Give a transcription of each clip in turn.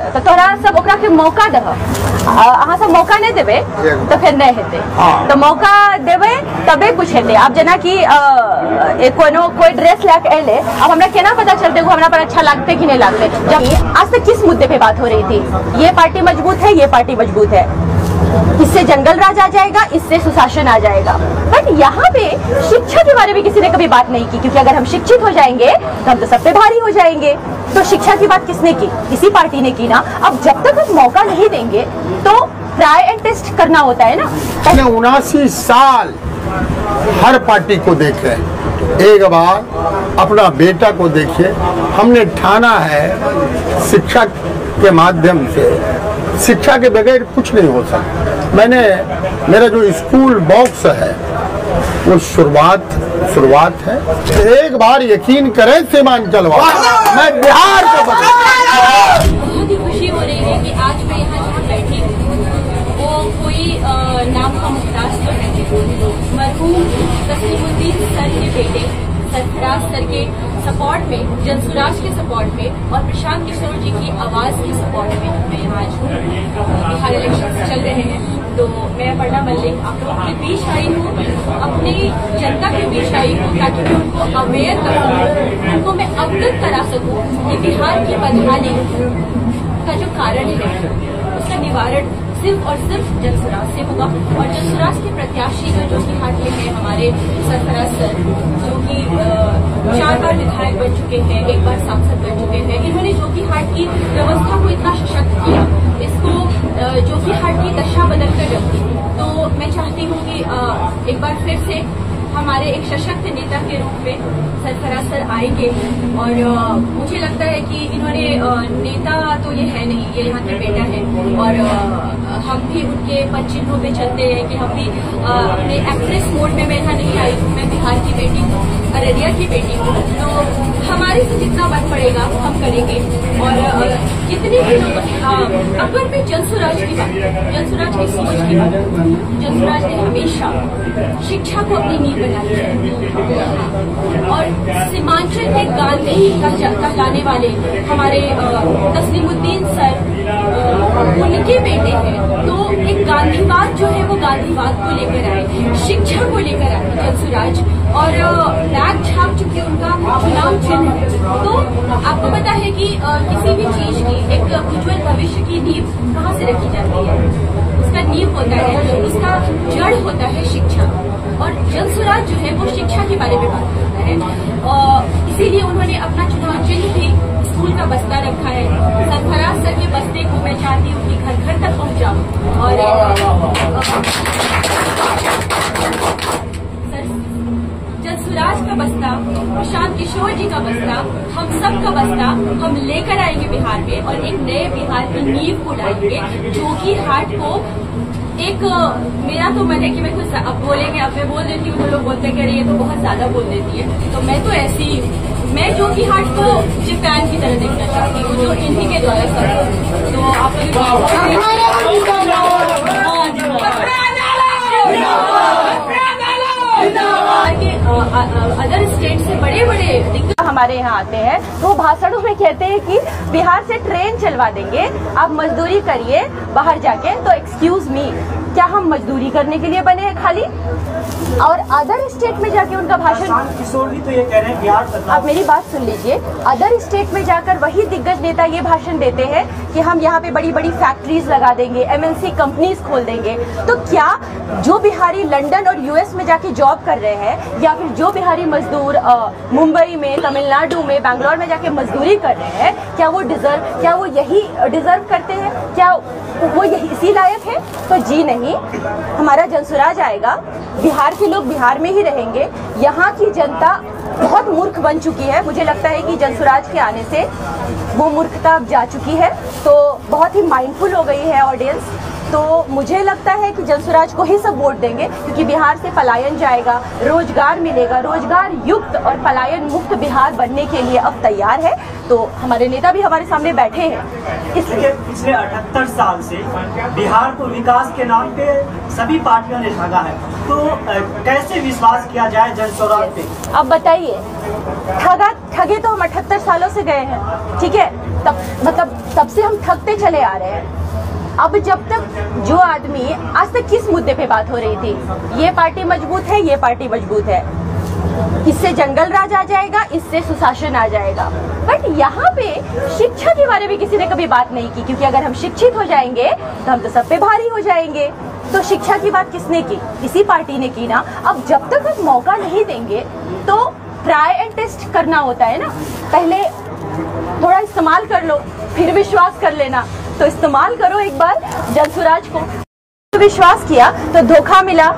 तो तोरा सब ओकरा के मौका दह, अहाँ सब मौका नहीं देवे तो फिर नहीं हेते। तो मौका देवे तबे कुछ हेते। अब जना कि कोई ड्रेस लेके अले, अब हमरा केना पता चलते वो हमरा पर अच्छा लगते कि नहीं लगते। जब आज तक किस मुद्दे पे बात हो रही थी, ये पार्टी मजबूत है, ये पार्टी मजबूत है, इससे जंगल राज आ जाएगा, इससे सुशासन आ जाएगा। बट यहाँ पे शिक्षा के बारे में किसी ने कभी बात नहीं की, क्योंकि अगर हम शिक्षित हो जाएंगे तो हम तो सब पे भारी हो जाएंगे। तो शिक्षा की बात किसने की? इसी पार्टी ने की ना। अब जब तक हम मौका नहीं देंगे तो ट्राई एंड टेस्ट करना होता है ना। 79 साल हर पार्टी को देखे, एक बार अपना बेटा को देखिए। हमने ठाना है शिक्षा के माध्यम से, शिक्षा के बगैर कुछ नहीं हो सकता। मेरा जो स्कूल बॉक्स है वो शुरुआत है। एक बार यकीन करें सीमांचल मैं बिहार को बहुत ही खुशी हो रही है कि आज मैं यहाँ जहाँ बैठी हूँ वो कोई नाम का मुख्तार तो है। मरहूम तस्लीमुद्दीन सर के बेटे सरफराज सर के सपोर्ट में, जनसुराज के सपोर्ट में और प्रशांत किशोर जी की आवाज के सपोर्ट में मैं यहाँ आज हूँ। बिहार इलेक्शन चल रहे हैं तो मैं अपर्णा मल्लिक आप लोगों के बीच आई हूँ, अपनी जनता के बीच आई हूँ, ताकि मैं उनको अवेयर कर सकूँ, उनको मैं अवगत करा सकूँ कि बिहार की बदहाली का जो कारण है उसका निवारण सिर्फ और सिर्फ जनसुराज से होगा। और जनसुराज के प्रत्याशी का जो कि हाथ में है हमारे सरफराज सर, जो कि 4 बार विधायक बन चुके हैं, 1 बार सांसद बन चुके हैं। इन्होंने जो कि हाट की व्यवस्था को इतना सशक्त किया, इसको जो कि हाट की दशा बदल कर रखी। तो मैं चाहती हूँ कि एक बार फिर से हमारे एक सशक्त नेता के रूप में सरफराज सर आएंगे। और मुझे लगता है कि इन्होंने नेता तो ये है नहीं, ये यहाँ के बेटा है। और हम भी उनके पद चिन्हों पे चलते हैं कि हम भी अपने एक्ट्रेस मोड में मैं यहाँ नहीं आई हूँ, मैं बिहार की बेटी हूँ, अररिया की बेटी हूँ। तो हमारे से जितना बन पड़ेगा हम करेंगे। और जितने भी लोग अगर मैं जनसुराज की बात, जनसुराज की सोच की बात, जनसुराज ने हमेशा शिक्षा को अपनी नींव बनाई है। और सीमांचल के गांधी कहा जाने वाले हमारे तस्लीमुद्दीन सर उनके बेटे हैं। तो एक गांधीवाद जो है वो गांधीवाद को लेकर आए, शिक्षा को लेकर आए जनसुराज। और बैग छाप चुके उनका चुनाव चिन्ह है। तो आपको पता है कि किसी भी चीज की एक उज्जवल भविष्य की नींव कहाँ से रखी जाती है? उसका नींव होता है, उसका जड़ होता है शिक्षा। और जनसुराज जो है वो शिक्षा के बारे में बात करता है। और इसीलिए उन्होंने अपना चुनाव चिन्ह भी स्कूल का बस्ता रखा है। सरफराज सर के बस्ते को मैं चाहती हूँ कि घर घर तक पहुँचाऊँ। और जनसुराज का बस्ता, प्रशांत किशोर जी का बस्ता, हम सब का बस्ता हम लेकर आएंगे बिहार में और एक नए बिहार की नींव को डालेंगे, जो कि हाट को एक मेरा तो मन है कि मैं कुछ अब बोलेंगे, अब मैं बोल देती हूँ तो लोग बोलते कह रही है तो बहुत ज्यादा बोल देती है। तो मैं तो ऐसी ही हूँ, मैं जो कि हाट को जापान की तरह देखना चाहती हूँ, जो इन्हीं के द्वारा सब। तो आप अदर स्टेट से बड़े हमारे यहाँ आते हैं तो भाषणों में कहते हैं कि बिहार से ट्रेन चलवा देंगे, आप मजदूरी करिए बाहर जाके। तो एक्सक्यूज मी, क्या हम मजदूरी करने के लिए बने हैं खाली? और अदर स्टेट में जाके उनका भाषण, किशोर जी तो ये कह रहे हैं बिहार। आप मेरी बात सुन लीजिए, अदर स्टेट में जाकर वही दिग्गज नेता ये भाषण देते हैं कि हम यहाँ पे बड़ी बड़ी फैक्ट्रीज लगा देंगे, MNC कंपनीज खोल देंगे। तो क्या जो बिहारी लंदन और US में जाके जॉब कर रहे हैं, या फिर जो बिहारी मजदूर मुंबई में, तमिलनाडु में, बैंगलोर में जाके मजदूरी कर रहे हैं, क्या वो यही डिजर्व करते हैं? क्या वो यही इसी लायक है? तो जी नहीं, हमारा जनसुराज आएगा, बिहार के लोग बिहार में ही रहेंगे। यहाँ की जनता बहुत मूर्ख बन चुकी है। मुझे लगता है कि जनसुराज के आने से वो मूर्खता अब जा चुकी है, तो बहुत ही माइंडफुल हो गई है ऑडियंस। तो मुझे लगता है कि जनसुराज को ही सब वोट देंगे, क्योंकि बिहार से पलायन जाएगा, रोजगार मिलेगा, रोजगार युक्त और पलायन मुक्त बिहार बनने के लिए अब तैयार है। तो हमारे नेता भी हमारे सामने बैठे हैं। इसलिए पिछले 78 साल से बिहार को विकास के नाम पे सभी पार्टियों ने ठगा है, तो कैसे विश्वास किया जाए जनसुराज पे? अब बताइए। बताइए, ठगे तो हम 78 सालों से गए हैं, ठीक है, तब से हम ठगते चले आ रहे हैं। अब जब तक जो आदमी आज तक किस मुद्दे पे बात हो रही थी, ये पार्टी मजबूत है, ये पार्टी मजबूत है, इससे जंगल राज आ जाएगा, इससे सुशासन आ जाएगा, बट यहाँ पे शिक्षा के बारे में किसी ने कभी बात नहीं की, क्योंकि अगर हम शिक्षित हो जाएंगे तो हम तो सब पे भारी हो जाएंगे। तो शिक्षा की बात किसने की? इसी पार्टी ने की ना। अब जब तक हम मौका नहीं देंगे तो ट्राई एंड टेस्ट करना होता है ना, पहले थोड़ा इस्तेमाल कर लो फिर विश्वास कर लेना। तो इस्तेमाल करो एक बार जनसुराज को, तो विश्वास किया तो धोखा मिला,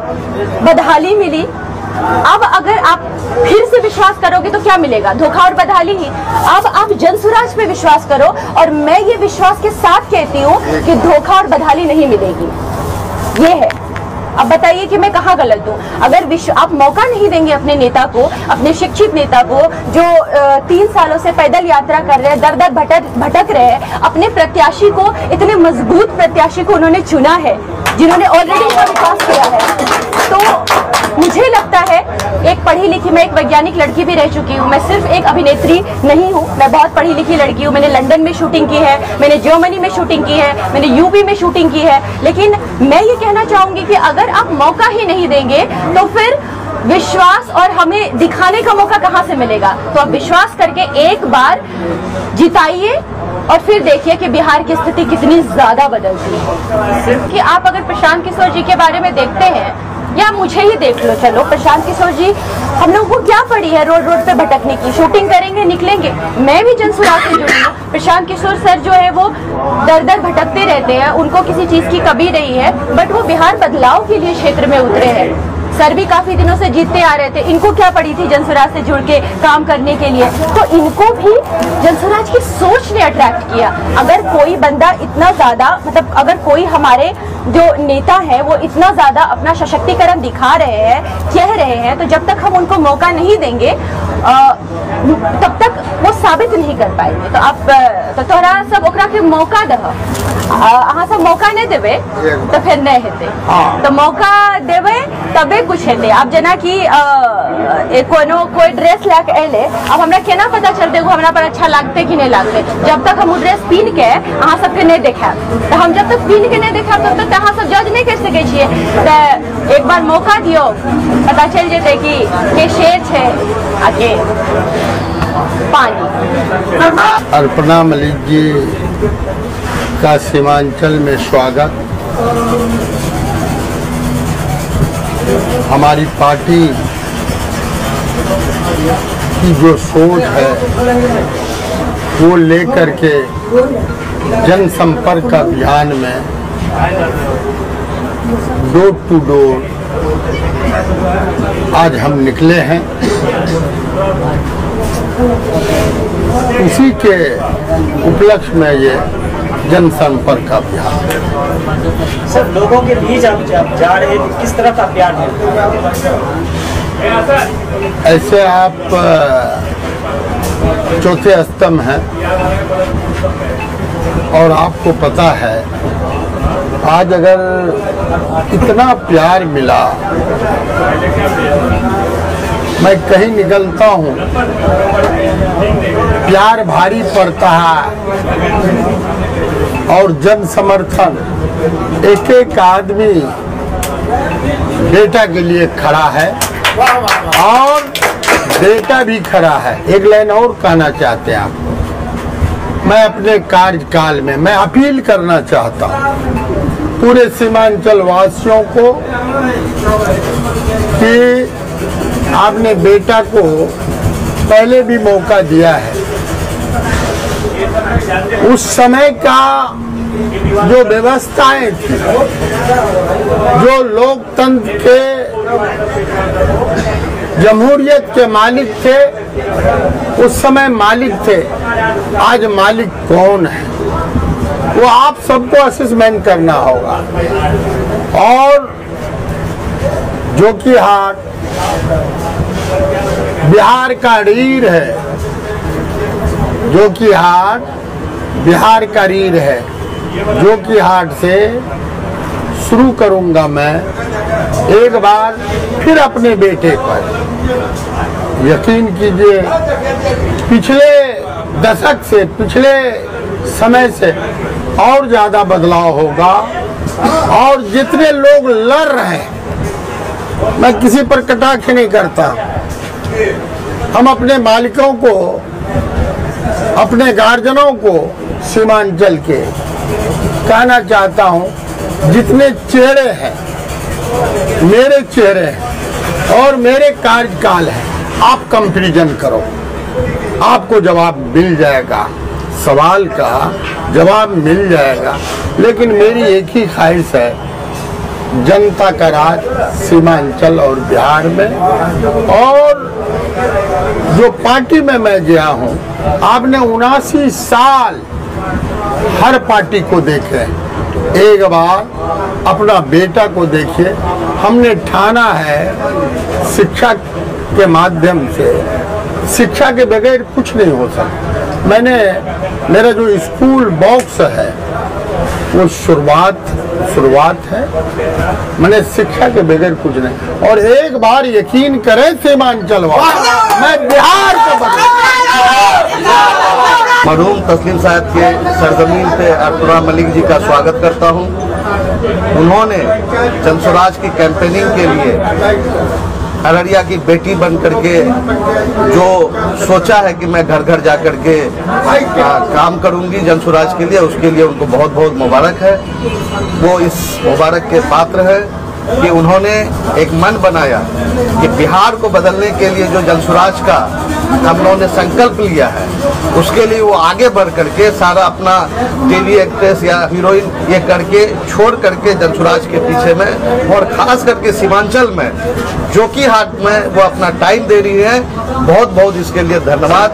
बदहाली मिली। अब अगर आप फिर से विश्वास करोगे तो क्या मिलेगा? धोखा और बदहाली ही। अब आप जनसुराज पे विश्वास करो, और मैं ये विश्वास के साथ कहती हूँ कि धोखा और बदहाली नहीं मिलेगी। ये है। अब बताइए कि मैं कहाँ गलत हूँ? अगर आप मौका नहीं देंगे अपने नेता को, अपने शिक्षित नेता को, जो 3 सालों से पैदल यात्रा कर रहे हैं, दर दर भटक रहे हैं, अपने प्रत्याशी को, इतने मजबूत प्रत्याशी को उन्होंने चुना है, जिन्होंने ऑलरेडी इसका विकास किया है, तो मुझे लगता है, एक पढ़ी लिखी, मैं एक वैज्ञानिक लड़की भी रह चुकी हूँ, मैं सिर्फ एक अभिनेत्री नहीं हूँ, मैं बहुत पढ़ी लिखी लड़की हूँ। मैंने लंदन में शूटिंग की है, मैंने जर्मनी में शूटिंग की है, मैंने यूपी में शूटिंग की है, लेकिन मैं ये कहना चाहूंगी कि अगर आप मौका ही नहीं देंगे तो फिर विश्वास और हमें दिखाने का मौका कहाँ से मिलेगा? तो आप विश्वास करके एक बार जिताइए और फिर देखिए कि बिहार की स्थिति कितनी ज्यादा बदलती है। कि आप अगर प्रशांत किशोर जी के बारे में देखते हैं, या मुझे ही देख लो, चलो प्रशांत किशोर जी, हम लोगों को क्या पड़ी है रोड रोड पे भटकने की? शूटिंग करेंगे, निकलेंगे। मैं भी जनसुराज से जुड़ी हूँ। प्रशांत किशोर सर जो है वो दर दर भटकते रहते हैं, उनको किसी चीज की कमी नहीं है, बट वो बिहार बदलाव के लिए क्षेत्र में उतरे हैं। सर भी काफी दिनों से जीतते आ रहे थे, इनको क्या पड़ी थी जनसुराज से जुड़ के काम करने के लिए? तो इनको भी जनसुराज की सोच ने अट्रैक्ट किया। अगर कोई बंदा इतना ज्यादा, मतलब अगर कोई हमारे जो नेता है वो इतना ज्यादा अपना सशक्तिकरण दिखा रहे हैं, कह रहे हैं, तो जब तक हम उनको मौका नहीं देंगे तब तक वो साबित नहीं कर पाएंगे। तो आप तो तोरा सब ओकरा के मौका दह, अहाँ सब मौका नहीं देवे तो फिर नहीं हेते। तो मौका देवे तबे कुछ हेते। आप जना कि कोई ड्रेस लेके अले, अब हमरा केना पता चलते हमरा पर अच्छा लगते कि नहीं लगते? जब तक हम ड्रेस पहन के अहाँ सबके नहीं देखा, तो हम जब तक पहन के नहीं देखा तब तक अहाँ सब जज नहीं कर सके छिए। तो एक बार मौका दियो, पता चल जेते कि के शेर है आगे पानी। अर्पणा मलिक जी का सीमांचल में स्वागत। हमारी पार्टी की जो सोच है वो लेकर के जनसंपर्क अभियान में डोर टू डोर आज हम निकले हैं। इसी के उपलक्ष्य में ये जनसंपर्क अभियान। सर, लोगों के बीच आप जा रहे हैं, किस तरह का प्यार है? ऐसे आप चौथे स्तंभ हैं और आपको पता है आज अगर इतना प्यार मिला, मैं कहीं निकलता हूँ प्यार भारी पड़ता है और जन समर्थन, एक एक आदमी बेटा के लिए खड़ा है और बेटा भी खड़ा है। एक लाइन और कहना चाहते हैं आप, मैं अपने कार्यकाल में मैं अपील करना चाहता हूँ पूरे सीमांचल वासियों को कि आपने बेटा को पहले भी मौका दिया है। उस समय का जो व्यवस्थाएं थी, जो लोकतंत्र के, जमहूरियत के मालिक थे, उस समय मालिक थे, आज मालिक कौन है वो आप सबको असेसमेंट करना होगा। और जोकीहाट बिहार का रीढ़ है, जोकीहाट बिहार का रीढ़ है। जोकीहाट से शुरू करूंगा मैं एक बार फिर अपने बेटे पर। यकीन कीजिए पिछले दशक से, पिछले समय से और ज्यादा बदलाव होगा। और जितने लोग लड़ रहे हैं, मैं किसी पर कटाक्ष नहीं करता, हम अपने मालिकों को, अपने गार्जियनों को सीमांचल के कहना चाहता हूं, जितने चेहरे हैं, मेरे चेहरे हैं और मेरे कार्यकाल है, आप कंपैरिजन करो, आपको जवाब मिल जाएगा, सवाल का जवाब मिल जाएगा। लेकिन मेरी एक ही ख्वाहिश है, जनता का राज सीमांचल और बिहार में। और जो पार्टी में मैं गया हूं, आपने 79 साल हर पार्टी को देखे, एक बार अपना बेटा को देखिए। हमने ठाना है शिक्षा के माध्यम से, शिक्षा के बगैर कुछ नहीं हो सकता। मेरा जो स्कूल बॉक्स है वो शुरुआत है, मैंने शिक्षा के बगैर कुछ नहीं। और एक बार यकीन करें सीमांचल वाला, मैं बिहार को मरहूम तस्लीम साहब के सरजमीन पे अर्तुरा मलिक जी का स्वागत करता हूं। उन्होंने जनसुराज की कैंपेनिंग के लिए अररिया की बेटी बन करके जो सोचा है कि मैं घर घर जा करके काम करूंगी जनसुराज के लिए, उसके लिए उनको बहुत बहुत मुबारक है। वो इस मुबारक के पात्र है कि उन्होंने एक मन बनाया कि बिहार को बदलने के लिए जो जनसुराज का हम लोगों ने संकल्प लिया है, उसके लिए वो आगे बढ़ करके सारा अपना टीवी एक्ट्रेस या हीरोइन ये करके छोड़ करके जनसुराज के पीछे में, और खास करके सीमांचल में जोकीहाट में वो अपना टाइम दे रही है। बहुत बहुत इसके लिए धन्यवाद।